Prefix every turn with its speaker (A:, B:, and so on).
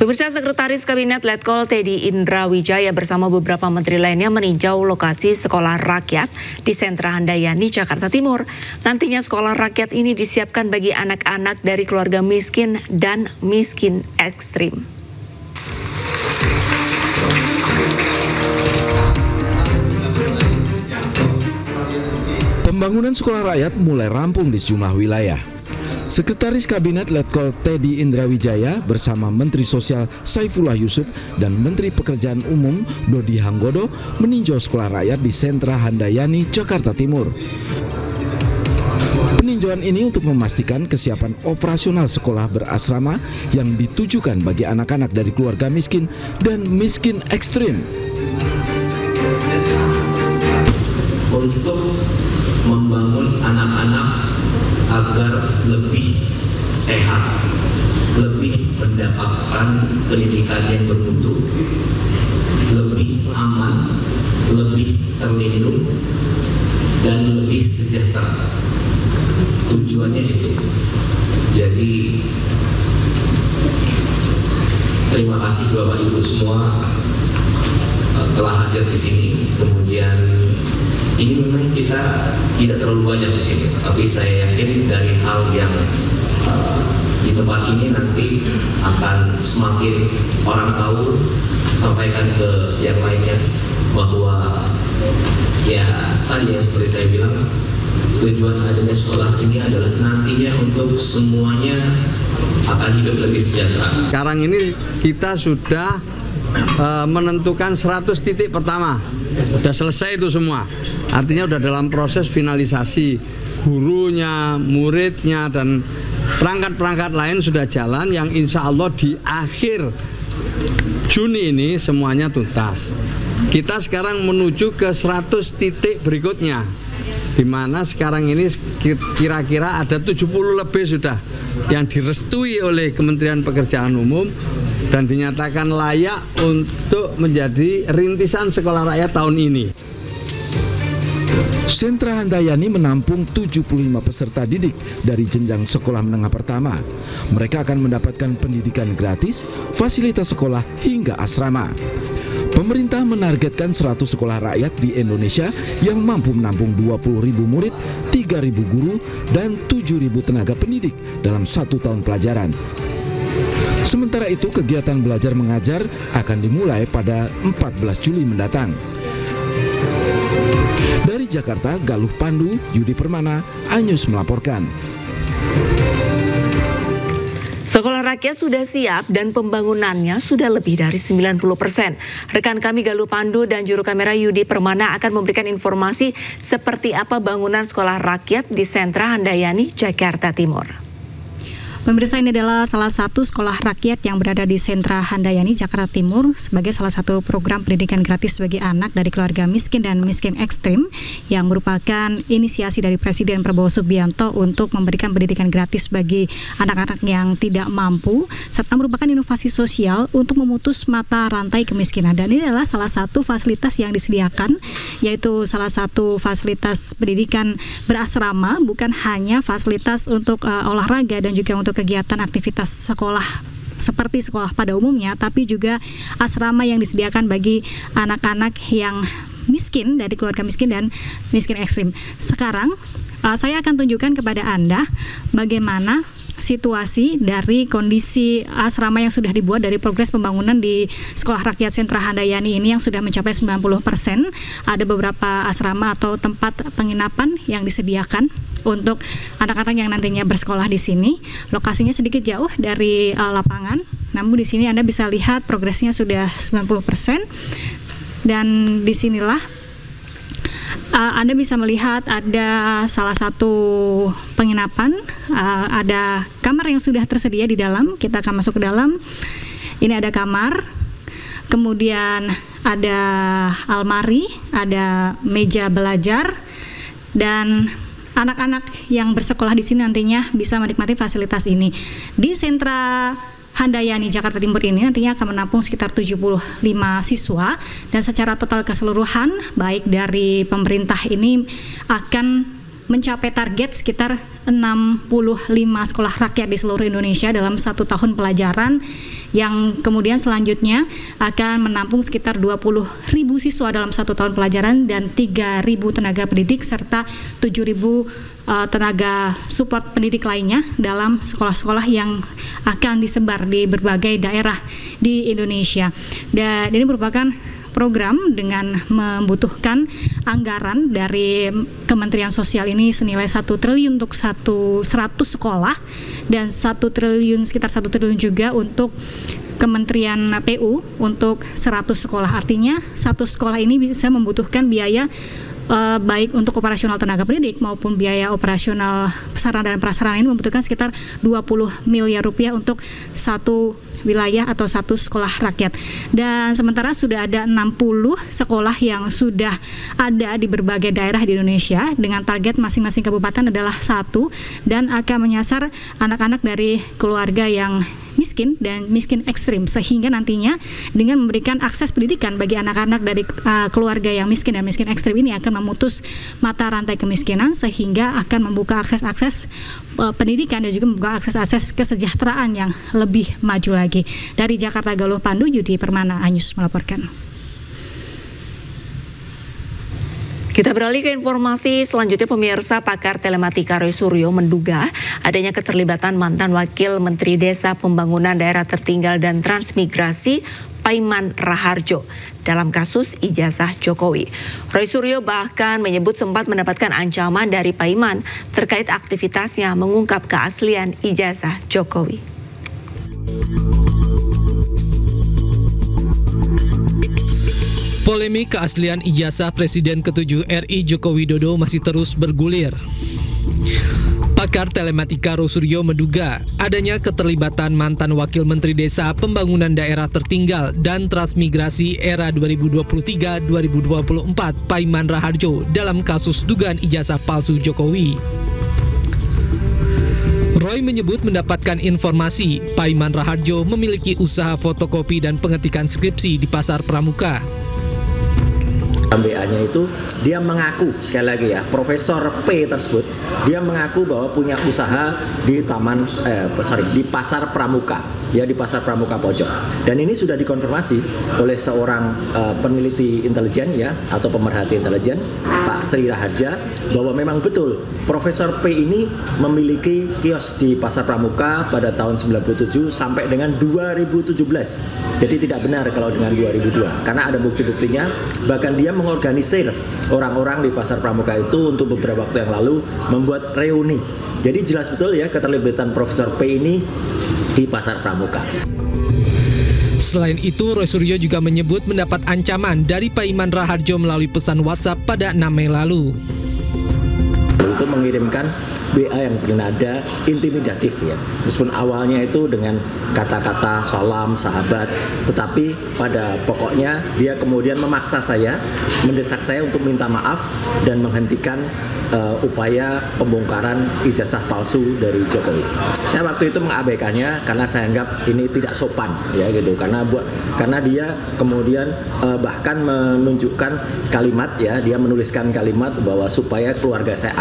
A: Pemirsa, Sekretaris Kabinet Letkol Teddy Indrawijaya bersama beberapa menteri lainnya meninjau lokasi sekolah rakyat di Sentra Handayani, Jakarta Timur. Nantinya sekolah rakyat ini disiapkan bagi anak-anak dari keluarga miskin dan miskin ekstrim.
B: Pembangunan sekolah rakyat mulai rampung di sejumlah wilayah. Sekretaris Kabinet Letkol Teddy Indrawijaya bersama Menteri Sosial Saifullah Yusuf dan Menteri Pekerjaan Umum Dodi Hanggodo meninjau sekolah rakyat di Sentra Handayani, Jakarta Timur. Peninjauan ini untuk memastikan kesiapan operasional sekolah berasrama yang ditujukan bagi anak-anak dari keluarga miskin dan miskin ekstrim.
C: Untuk membangun anak-anak agar lebih sehat, lebih mendapatkan pendidikan yang bermutu, lebih aman, lebih terlindung, dan lebih sejahtera. Tujuannya itu. Jadi terima kasih Bapak Ibu semua telah hadir di sini. Kemudian ini memang kita tidak terlalu banyak di sini, tapi saya yakin dari hal yang di tempat ini nanti akan semakin orang tahu, sampaikan ke yang lainnya bahwa ya tadi yang seperti saya bilang, tujuan adanya sekolah ini adalah nantinya untuk semuanya akan hidup lebih sejahtera.
D: Sekarang ini kita sudah menentukan 100 titik pertama. Sudah selesai itu semua. Artinya sudah dalam proses finalisasi. Gurunya, muridnya, dan perangkat-perangkat lain sudah jalan, yang insya Allah di akhir Juni ini semuanya tuntas. Kita sekarang menuju ke 100 titik berikutnya, di mana sekarang ini kira-kira ada 70 lebih sudah yang direstui oleh Kementerian Pekerjaan Umum dan dinyatakan layak untuk menjadi rintisan sekolah rakyat tahun ini.
B: Sentra Handayani menampung 75 peserta didik dari jenjang sekolah menengah pertama. Mereka akan mendapatkan pendidikan gratis, fasilitas sekolah hingga asrama. Pemerintah menargetkan 100 sekolah rakyat di Indonesia yang mampu menampung 20.000 murid, 3.000 guru, dan 7.000 tenaga pendidik dalam 1 tahun pelajaran. Sementara itu, kegiatan belajar mengajar akan dimulai pada 14 Juli mendatang. Dari Jakarta, Galuh Pandu, Yudi Permana, Anyus melaporkan.
A: Sekolah rakyat sudah siap dan pembangunannya sudah lebih dari 90%. Rekan kami Galuh Pandu dan juru kamera Yudi Permana akan memberikan informasi seperti apa bangunan sekolah rakyat di Sentra Handayani, Jakarta Timur.
E: Pemirsa, ini adalah salah satu sekolah rakyat yang berada di Sentra Handayani, Jakarta Timur sebagai salah satu program pendidikan gratis bagi anak dari keluarga miskin dan miskin ekstrim yang merupakan inisiasi dari Presiden Prabowo Subianto untuk memberikan pendidikan gratis bagi anak-anak yang tidak mampu serta merupakan inovasi sosial untuk memutus mata rantai kemiskinan. Dan ini adalah salah satu fasilitas yang disediakan, yaitu salah satu fasilitas pendidikan berasrama, bukan hanya fasilitas untuk olahraga dan juga untuk kegiatan aktivitas sekolah seperti sekolah pada umumnya, tapi juga asrama yang disediakan bagi anak-anak yang miskin dari keluarga miskin dan miskin ekstrim. Sekarang saya akan tunjukkan kepada Anda bagaimana situasi dari kondisi asrama yang sudah dibuat dari progres pembangunan di Sekolah Rakyat Sentra Handayani ini yang sudah mencapai 90%. Ada beberapa asrama atau tempat penginapan yang disediakan untuk anak-anak yang nantinya bersekolah di sini. Lokasinya sedikit jauh dari lapangan, namun di sini Anda bisa lihat progresnya sudah 90%. Dan disinilah Anda bisa melihat ada salah satu penginapan, ada kamar yang sudah tersedia di dalam. Kita akan masuk ke dalam. Ini ada kamar, kemudian ada almari, ada meja belajar, dan anak-anak yang bersekolah di sini nantinya bisa menikmati fasilitas ini. Di Sentra Handayani, Jakarta Timur ini nantinya akan menampung sekitar 75 siswa, dan secara total keseluruhan baik dari pemerintah ini akan mencapai target sekitar 65 sekolah rakyat di seluruh Indonesia dalam 1 tahun pelajaran, yang kemudian selanjutnya akan menampung sekitar 20.000 siswa dalam 1 tahun pelajaran dan 3.000 tenaga pendidik serta 7.000 tenaga support pendidik lainnya dalam sekolah-sekolah yang akan disebar di berbagai daerah di Indonesia. Dan ini merupakan program dengan membutuhkan anggaran dari Kementerian Sosial ini senilai 1 triliun untuk 100 sekolah dan 1 triliun, sekitar 1 triliun juga untuk Kementerian PU untuk 100 sekolah. Artinya satu sekolah ini bisa membutuhkan biaya baik untuk operasional tenaga pendidik maupun biaya operasional sarana dan prasarana ini membutuhkan sekitar 20 miliar rupiah untuk satu wilayah atau satu sekolah rakyat. Dan sementara sudah ada 60 sekolah yang sudah ada di berbagai daerah di Indonesia dengan target masing-masing kabupaten adalah 1 dan akan menyasar anak-anak dari keluarga yang miskin dan miskin ekstrim, sehingga nantinya dengan memberikan akses pendidikan bagi anak-anak dari keluarga yang miskin dan miskin ekstrim ini akan memutus mata rantai kemiskinan, sehingga akan membuka akses-akses pendidikan dan juga membuka akses-akses kesejahteraan yang lebih maju lagi. Dari Jakarta Galuh Pandu, Yudi Permana, Anyus melaporkan.
A: Kita beralih ke informasi selanjutnya. Pemirsa, pakar telematika Roy Suryo menduga adanya keterlibatan mantan Wakil Menteri Desa Pembangunan Daerah Tertinggal dan Transmigrasi Paiman Raharjo dalam kasus ijazah Jokowi. Roy Suryo bahkan menyebut sempat mendapatkan ancaman dari Paiman terkait aktivitasnya mengungkap keaslian ijazah Jokowi.
F: Polemik keaslian ijazah Presiden ke-7 RI Joko Widodo masih terus bergulir. Pakar telematika Roy Suryo menduga adanya keterlibatan mantan Wakil Menteri Desa Pembangunan Daerah Tertinggal dan Transmigrasi era 2023-2024 Paiman Raharjo dalam kasus dugaan ijazah palsu Jokowi. Roy menyebut mendapatkan informasi Paiman Raharjo memiliki usaha fotokopi dan pengetikan skripsi di Pasar Pramuka.
G: BA-nya itu dia mengaku, sekali lagi ya, Profesor P tersebut dia mengaku bahwa punya usaha di di Pasar Pramuka, ya, di Pasar Pramuka Pojok. Dan ini sudah dikonfirmasi oleh seorang peneliti intelijen, ya, atau pemerhati intelijen, Pak Sri Raharja, bahwa memang betul Profesor P ini memiliki kios di Pasar Pramuka pada tahun 97 sampai dengan 2017. Jadi tidak benar kalau dengan 2002, karena ada bukti-buktinya. Bahkan dia mengorganisir orang-orang di Pasar Pramuka itu untuk beberapa waktu yang lalu membuat reuni. Jadi jelas betul ya keterlibatan Profesor P ini di Pasar Pramuka.
F: Selain itu, Roy Suryo juga menyebut mendapat ancaman dari Paiman Raharjo melalui pesan WhatsApp pada 6 Mei lalu.
G: Itu mengirimkan BA yang bernada intimidatif, ya. Meskipun awalnya itu dengan kata-kata salam, sahabat, tetapi pada pokoknya dia kemudian memaksa saya, mendesak saya untuk minta maaf dan menghentikan upaya pembongkaran ijazah palsu dari Jokowi. Saya waktu itu mengabaikannya karena saya anggap ini tidak sopan, ya, gitu. Karena dia kemudian bahkan menunjukkan kalimat, ya, dia menuliskan kalimat bahwa supaya keluarga saya aman